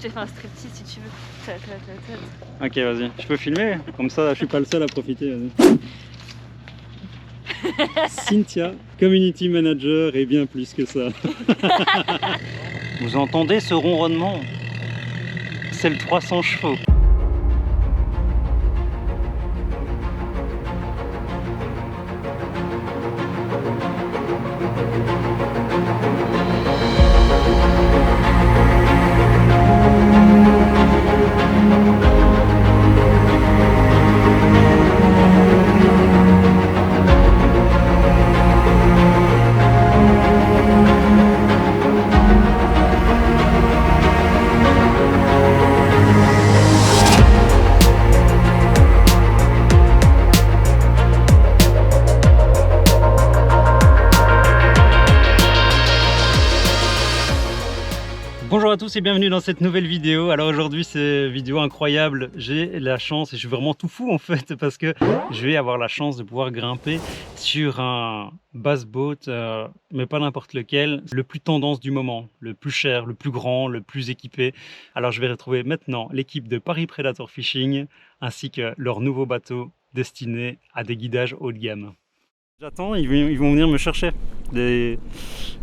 te fais un striptease si tu veux. Ok, vas-y. Je peux filmer? Comme ça, je suis pas le seul à profiter. Vas-y. Cynthia, community manager et bien plus que ça. Vous entendez ce ronronnement? C'est le 300 chevaux. Bonjour à tous et bienvenue dans cette nouvelle vidéo. Alors aujourd'hui c'est une vidéo incroyable, j'ai la chance et je suis vraiment tout fou en fait parce que je vais avoir la chance de pouvoir grimper sur un bass boat, mais pas n'importe lequel, le plus tendance du moment, le plus cher, le plus grand, le plus équipé. Alors je vais retrouver maintenant l'équipe de Paris Predator Fishing ainsi que leur nouveau bateau destiné à des guidages haut de gamme. J'attends, ils vont venir me chercher.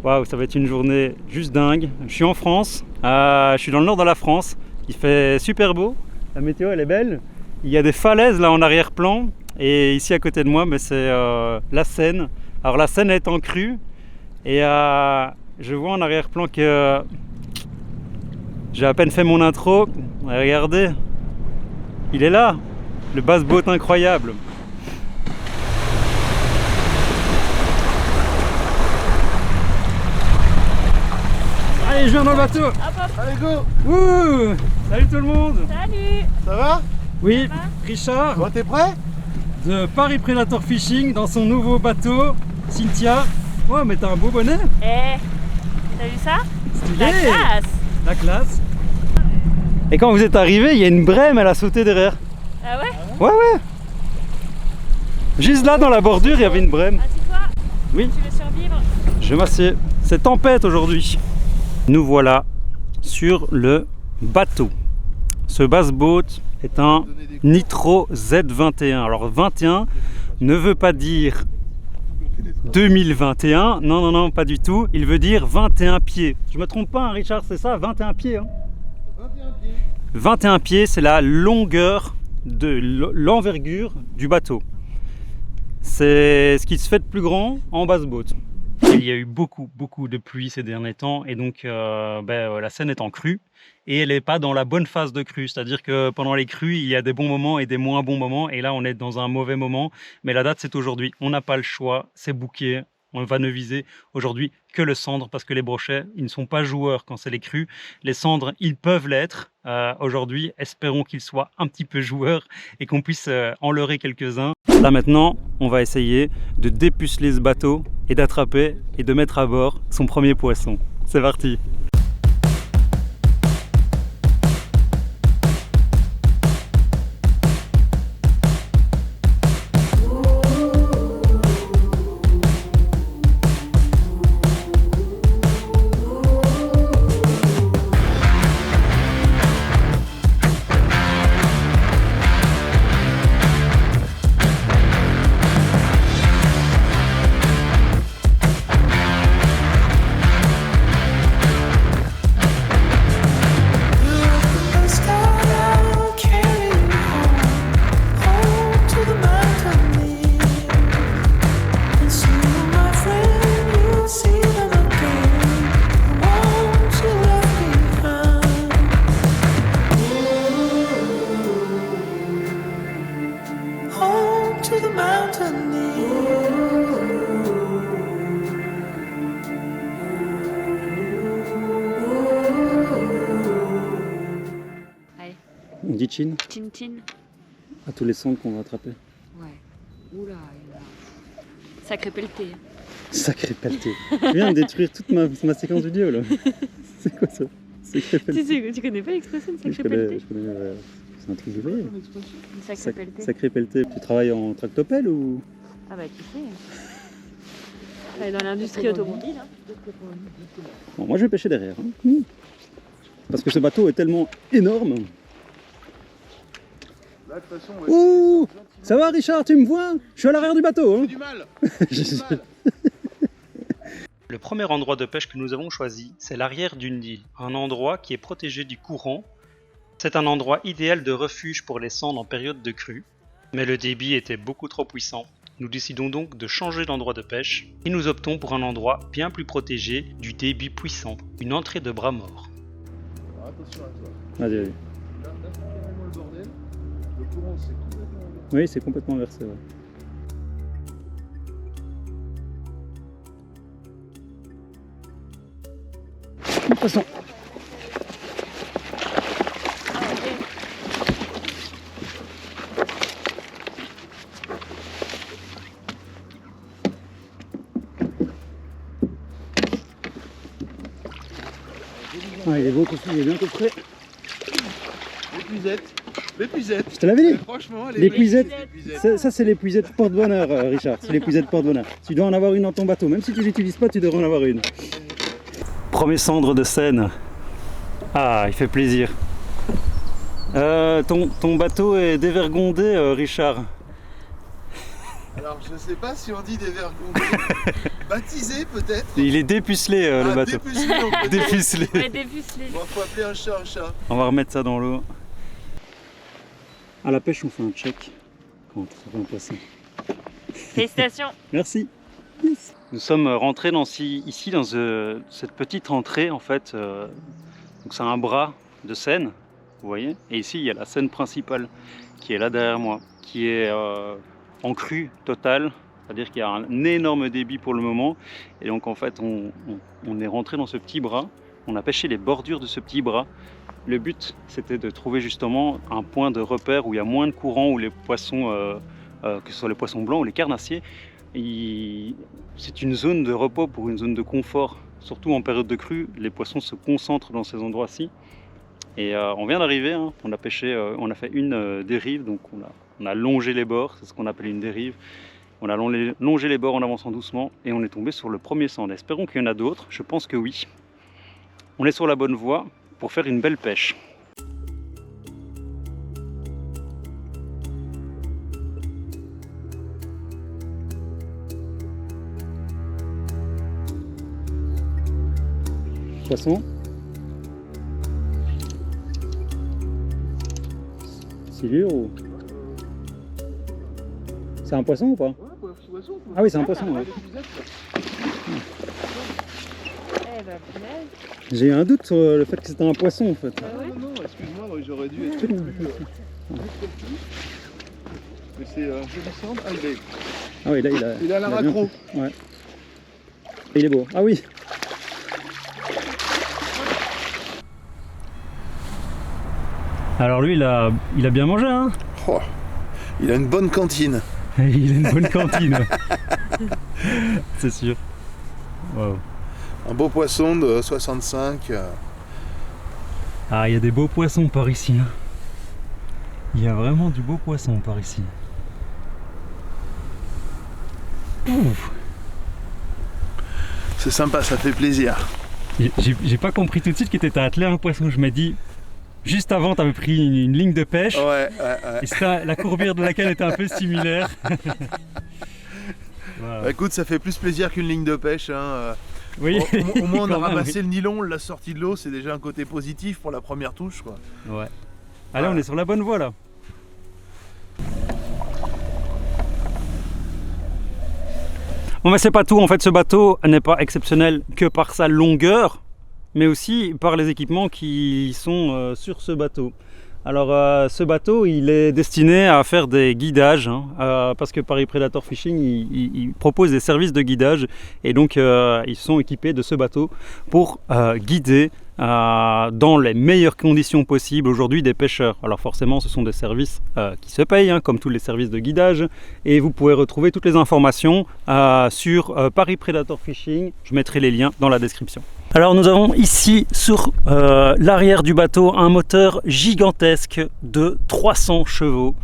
Waouh, ça va être une journée juste dingue. Je suis en France, je suis dans le nord de la France. Il fait super beau, la météo elle est belle. Il y a des falaises là en arrière-plan. Et ici à côté de moi, c'est la Seine. Alors la Seine est en crue. Et je vois en arrière-plan que j'ai à peine fait mon intro. Regardez, il est là, le bass boat incroyable. Allez, je viens dans le bateau. Hop, hop. Allez, go. Wouh. Salut tout le monde. Salut. Ça va? Oui, Ça va Richard Bon, t'es prêt? de Paris Predator Fishing dans son nouveau bateau, Cynthia. Ouais, mais t'as un beau bonnet. T'as vu ça? Stylé. La classe. La classe. Et quand vous êtes arrivé, il y a une brème, elle a sauté derrière. Ah ouais? Ouais, ouais. Juste là dans la bordure, il y avait une brème. Assieds-toi. Oui, Tu veux survivre? je m'assieds. C'est tempête aujourd'hui. Nous voilà sur le bateau. Ce bass boat est un Nitro Z21. Alors 21 ne veut pas dire 2021. Non, non, non, pas du tout. Il veut dire 21 pieds. Je me trompe pas, hein, Richard, c'est ça, 21 pieds. Hein. 21 pieds. 21 pieds, c'est la longueur de l'envergure du bateau. C'est ce qui se fait de plus grand en bass boat. Il y a eu beaucoup de pluie ces derniers temps et donc la Seine est en crue et elle n'est pas dans la bonne phase de crue, c'est-à-dire que pendant les crues il y a des bons moments et des moins bons moments et là on est dans un mauvais moment, mais la date c'est aujourd'hui, on n'a pas le choix, c'est booké, on va ne viser aujourd'hui que le cendre parce que les brochets ils ne sont pas joueurs quand c'est les crues, les cendres ils peuvent l'être, aujourd'hui espérons qu'ils soient un petit peu joueurs et qu'on puisse en leurrer quelques-uns. Là maintenant on va essayer de dépuceler ce bateau et d'attraper et de mettre à bord son premier poisson. C'est parti! On dit chin Chin. à tous les sons qu'on va attraper. Ouais. Oula. Sacré pelleté. Sacré pelleté. Tu viens de détruire toute ma séquence vidéo là. C'est quoi ça? Sacré pelleté. Tu connais pas l'expression de Oui, sacré pelleté? je connais, c'est un truc de vrai. Sacré pelleté. Sacré pelleté. Tu travailles en tractopelle ou? Ah bah qui sait. Je travaille dans l'industrie automobile. Hein. Bon, moi je vais pêcher derrière. Hein. parce que ce bateau est tellement énorme. Là, de toute façon, Ouh, ça va Richard, tu me vois? Je suis à l'arrière du bateau. Hein. du mal. Du mal. Le premier endroit de pêche que nous avons choisi, c'est l'arrière d'une île, un endroit qui est protégé du courant. C'est un endroit idéal de refuge pour les sandes en période de crue, mais le débit était beaucoup trop puissant. Nous décidons donc de changer d'endroit de pêche et nous optons pour un endroit bien plus protégé du débit puissant, une entrée de bras mort. Alors, attention à toi. Vas-y, vas-y. Là, c'est carrément le bordel. Le courant, c'est complètement inversé. Oui, c'est complètement inversé. Ouais. Poisson. Ah, il est beau, il est bientôt prêt. L'épuisette. Je te l'avais dit. Franchement, L'épuisette. Ça, c'est l'épuisette porte-bonheur, Richard. C'est l'épuisette porte-bonheur. Tu dois en avoir une dans ton bateau. Même si tu l'utilises pas, tu devrais en avoir une. Premier cendre de Seine. Ah, il fait plaisir. Ton bateau est dévergondé, Richard. Alors, je sais pas si on dit dévergondé. Baptisé, peut-être. Il est dépucelé, le bateau. Dépucelé, on peut dire. Dépucelé. Ouais, dépucelé. Bon, faut appeler un chat un chat. On va remettre ça dans l'eau. À la pêche, on fait un check quand on trouve un poisson. Félicitations. Merci. Yes. Nous sommes rentrés ici dans cette petite entrée en fait. Donc c'est un bras de Seine, vous voyez. Et ici il y a la Seine principale qui est là derrière moi, qui est en crue totale. C'est-à-dire qu'il y a un énorme débit pour le moment. Et donc en fait on est rentré dans ce petit bras. On a pêché les bordures de ce petit bras. Le but c'était de trouver justement un point de repère où il y a moins de courant, où les poissons, que ce soit les poissons blancs ou les carnassiers, c'est une zone de repos pour une zone de confort. Surtout en période de crue, les poissons se concentrent dans ces endroits-ci. Et on vient d'arriver, hein. On a pêché, on a fait une dérive, donc on a longé les bords, c'est ce qu'on appelle une dérive. On a longé les bords en avançant doucement et on est tombé sur le premier sande. Espérons qu'il y en a d'autres, je pense que oui. On est sur la bonne voie pour faire une belle pêche. Poisson. Silure ou... C'est un poisson ou pas? Ouais, poisson. Ah oui, c'est un poisson, ouais. Eh ben, punaise. J'ai eu un doute sur le fait que c'était un poisson en fait. Non, excuse-moi, j'aurais dû être plus précis. Mais c'est un joli sand albé. Ah oui, là Il a la bien raccro. fait. Ouais. Et il est beau. Ah oui. Alors lui, il a bien mangé, hein. Oh, il a une bonne cantine. Il a une bonne cantine. C'est sûr. Wow. Un beau poisson de 65. Ah, il y a des beaux poissons par ici. Hein. Il y a vraiment du beau poisson par ici. Ouf. C'est sympa, ça fait plaisir. J'ai pas compris tout de suite que t'étais attelé à un poisson. Je m'ai dit, juste avant, t'avais pris une ligne de pêche. Ouais. Et ça, la courbure de laquelle était un peu similaire. Wow. Bah, écoute, ça fait plus plaisir qu'une ligne de pêche. Hein. Oui. Au moins, on a Quand même, ramassé oui. le nylon, on l'a sorti de l'eau, c'est déjà un côté positif pour la première touche, quoi. Ouais. Allez, on est sur la bonne voie là. Bon, mais c'est pas tout. En fait, ce bateau n'est pas exceptionnel que par sa longueur, mais aussi par les équipements qui sont sur ce bateau. Alors, ce bateau, il est destiné à faire des guidages, hein, parce que Paris Predator Fishing, il propose des services de guidage, et donc ils sont équipés de ce bateau pour guider dans les meilleures conditions possibles aujourd'hui des pêcheurs. Alors forcément, ce sont des services qui se payent, hein, comme tous les services de guidage, et vous pouvez retrouver toutes les informations sur Paris Predator Fishing. Je mettrai les liens dans la description. Alors nous avons ici sur l'arrière du bateau un moteur gigantesque de 300 chevaux.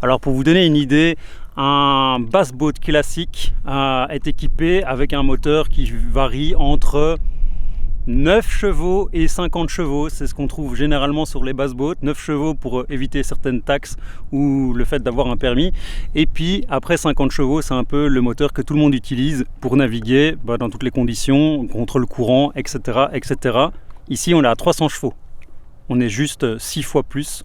Alors pour vous donner une idée, un bassboat classique est équipé avec un moteur qui varie entre 9 chevaux et 50 chevaux, c'est ce qu'on trouve généralement sur les basse-boats. 9 chevaux pour éviter certaines taxes ou le fait d'avoir un permis. Et puis après 50 chevaux, c'est un peu le moteur que tout le monde utilise pour naviguer dans toutes les conditions, contre le courant, etc., etc. Ici, on est à 300 chevaux. On est juste 6 fois plus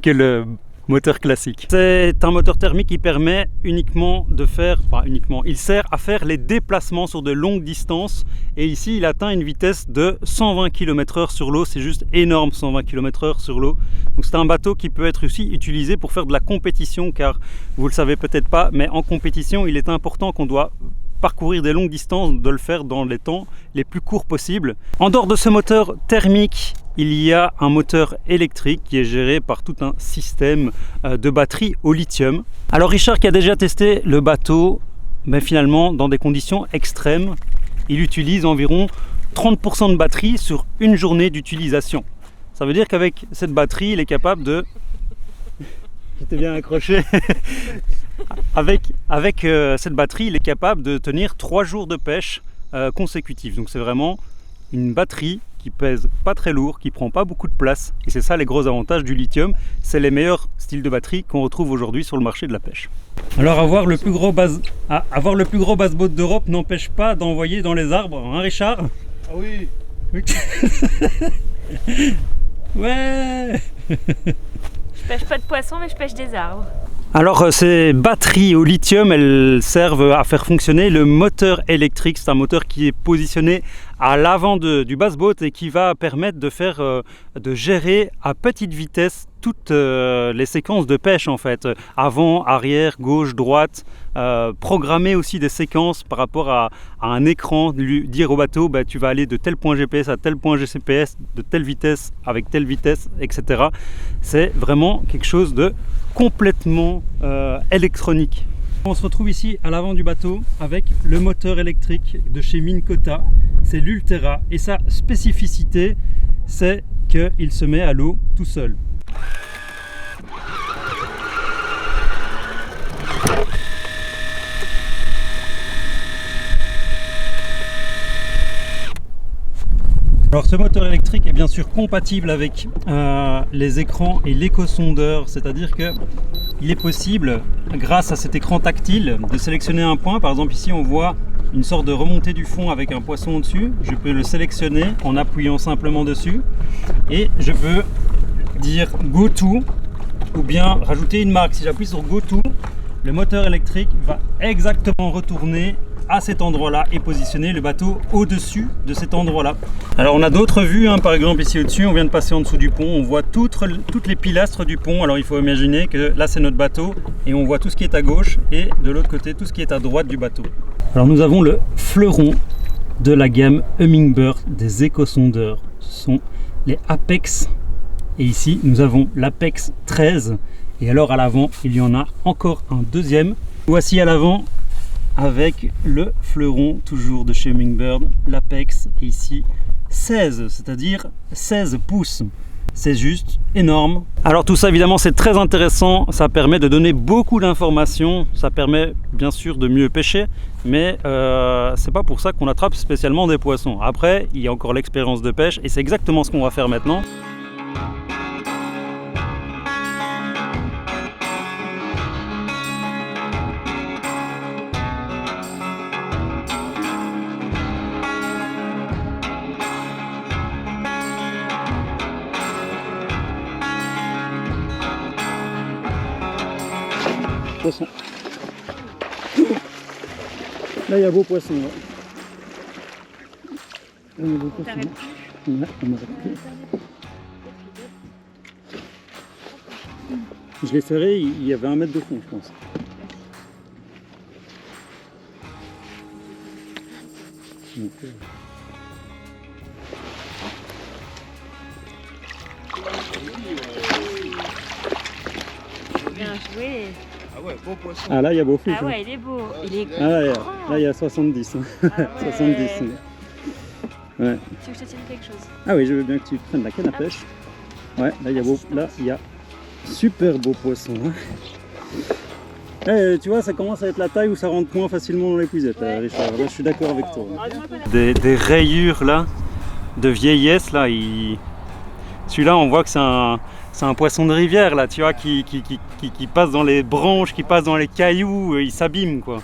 que le moteur classique. C'est un moteur thermique qui permet uniquement de faire, il sert à faire les déplacements sur de longues distances et ici il atteint une vitesse de 120 km/h sur l'eau, c'est juste énorme 120 km/h sur l'eau. Donc c'est un bateau qui peut être aussi utilisé pour faire de la compétition car vous le savez peut-être pas, mais en compétition il est important qu'on doit parcourir des longues distances, de le faire dans les temps les plus courts possibles. En dehors de ce moteur thermique, il y a un moteur électrique qui est géré par tout un système de batterie au lithium. Alors Richard qui a déjà testé le bateau, mais finalement dans des conditions extrêmes, il utilise environ 30% de batterie sur une journée d'utilisation. Ça veut dire qu'avec cette batterie, il est capable de... J'étais bien accroché. Avec cette batterie, il est capable de tenir 3 jours de pêche consécutifs. Donc c'est vraiment une batterie qui pèse pas très lourd, qui prend pas beaucoup de place. Et c'est ça les gros avantages du lithium. C'est les meilleurs styles de batterie qu'on retrouve aujourd'hui sur le marché de la pêche. Alors avoir le plus gros basse-boat d'Europe n'empêche pas d'envoyer dans les arbres, hein Richard? Ah oui. Ouais. Je pêche pas de poissons, mais je pêche des arbres. Alors ces batteries au lithium, elles servent à faire fonctionner le moteur électrique. C'est un moteur qui est positionné à l'avant du basse-boat et qui va permettre de gérer à petite vitesse toutes les séquences de pêche en fait. Avant, arrière, gauche, droite. Programmer aussi des séquences par rapport à un écran, lui dire au bateau tu vas aller de tel point GPS à tel point GPS, de telle vitesse avec telle vitesse, etc. C'est vraiment quelque chose de complètement électronique. On se retrouve ici à l'avant du bateau avec le moteur électrique de chez Minn Kota, c'est l'Ultera et sa spécificité c'est qu'il se met à l'eau tout seul. Alors ce moteur électrique est bien sûr compatible avec les écrans et l'éco-sondeur, c'est-à-dire que il est possible, grâce à cet écran tactile, de sélectionner un point. Par exemple ici on voit une sorte de remontée du fond avec un poisson au-dessus. Je peux le sélectionner en appuyant simplement dessus et je peux dire Go To ou bien rajouter une marque. Si j'appuie sur Go To, le moteur électrique va exactement retourner à cet endroit-là et positionner le bateau au-dessus de cet endroit-là. Alors on a d'autres vues, par exemple ici au-dessus, on vient de passer en dessous du pont, on voit toutes les pilastres du pont. Alors il faut imaginer que là c'est notre bateau et on voit tout ce qui est à gauche et de l'autre côté tout ce qui est à droite du bateau. Alors nous avons le fleuron de la gamme Humminbird des éco-sondeurs. Ce sont les Apex et ici nous avons l'Apex 13 et alors à l'avant il y en a encore un deuxième. Voici à l'avant avec le fleuron toujours de chez Humminbird, l'Apex, et ici 16, c'est-à-dire 16 pouces. C'est juste énorme. Alors tout ça évidemment c'est très intéressant, ça permet de donner beaucoup d'informations, ça permet bien sûr de mieux pêcher, mais c'est pas pour ça qu'on attrape spécialement des poissons. Après il y a encore l'expérience de pêche et c'est exactement ce qu'on va faire maintenant. Poisson. Là il y a beau poisson. Là. Là, il y a beau poisson. Ouais, on arrête plus. Je l'ai ferré, il y avait 1 mètre de fond, je pense. Donc, Bien joué. Ah ouais, beau poisson. ah là il y a beau fiche. Ah ouais, il est beau. Il est Ah là grand. il y a 70. Hein. Ah ouais. 70. Ouais. Tu veux que je te tienne quelque chose? Ah oui, je veux bien que tu prennes la canne à pêche. Ouais, là il y a beau, là il y a super beau poisson. Hein. Tu vois, ça commence à être la taille où ça rentre moins facilement dans l'épuisette, Ouais. Richard. Là, je suis d'accord avec toi. Des rayures là, de vieillesse là. Celui-là, on voit que c'est un poisson de rivière là, tu vois, qui passe dans les branches, qui passe dans les cailloux, il s'abîme quoi.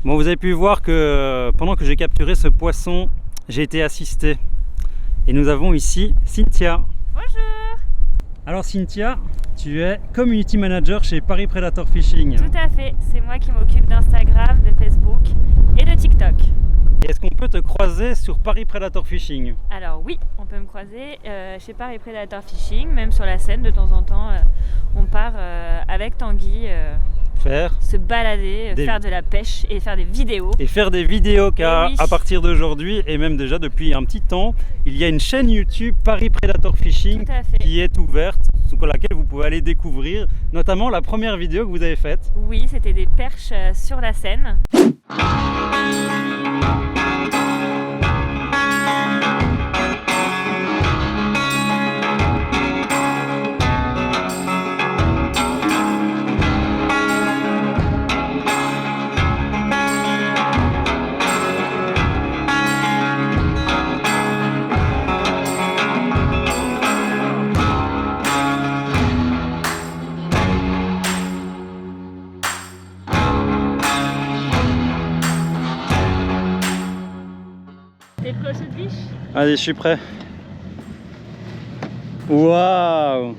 Bon, vous avez pu voir que pendant que j'ai capturé ce poisson, j'ai été assisté. Et nous avons ici Cynthia. Bonjour. Alors Cynthia, tu es Community Manager chez Paris Predator Fishing. Tout à fait, c'est moi qui m'occupe d'Instagram, de Facebook et de TikTok. Et est-ce qu'on peut te croiser sur Paris Predator Fishing? Alors oui, on peut me croiser chez Paris Predator Fishing, même sur la Seine de temps en temps. On part avec Tanguy se balader, faire de la pêche et faire des vidéos. Et faire des vidéos car oui. À partir d'aujourd'hui et même déjà depuis un petit temps, il y a une chaîne YouTube Paris Predator Fishing qui est ouverte, sur laquelle vous pouvez aller découvrir notamment la première vidéo que vous avez faite. Oui, c'était des perches sur la Seine. T'es prêt au saut de biche? Allez, je suis prêt. Waouh!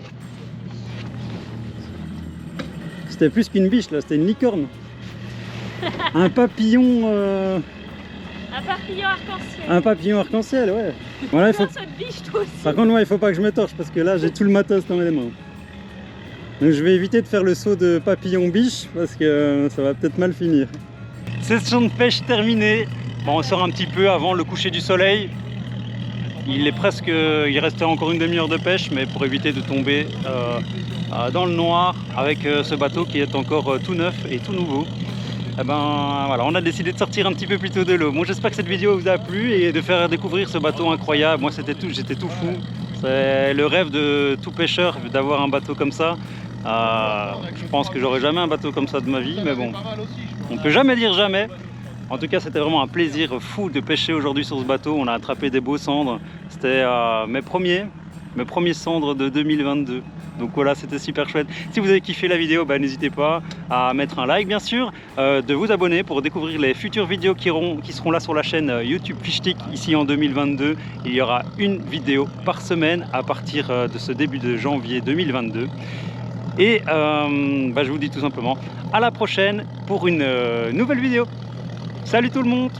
C'était plus qu'une biche là, c'était une licorne. Un papillon. Un papillon arc-en-ciel. Un papillon arc-en-ciel, ouais. Voilà, il faut... biche, toi aussi. Par contre, moi, il faut pas que je me torche parce que là, j'ai tout le matos dans mes mains. Donc, je vais éviter de faire le saut de papillon biche parce que ça va peut-être mal finir. Session de pêche terminée. Bon, on sort un petit peu avant le coucher du soleil. Il restait encore une demi-heure de pêche, mais pour éviter de tomber dans le noir avec ce bateau qui est encore tout neuf et tout nouveau. Eh ben voilà, on a décidé de sortir un petit peu plus tôt de l'eau. Bon, j'espère que cette vidéo vous a plu et de faire découvrir ce bateau incroyable. Moi, j'étais tout fou. C'est le rêve de tout pêcheur d'avoir un bateau comme ça. Je pense que j'aurai jamais un bateau comme ça de ma vie, mais bon, on peut jamais dire jamais. En tout cas, c'était vraiment un plaisir fou de pêcher aujourd'hui sur ce bateau. On a attrapé des beaux sandres. C'était mes premiers sandres de 2022. Donc voilà, c'était super chouette. Si vous avez kiffé la vidéo, n'hésitez pas à mettre un like bien sûr, de vous abonner pour découvrir les futures vidéos qui seront là sur la chaîne YouTube Fishtik ici en 2022. Il y aura une vidéo par semaine à partir de ce début de janvier 2022. Et je vous dis tout simplement à la prochaine pour une nouvelle vidéo. Salut tout le monde!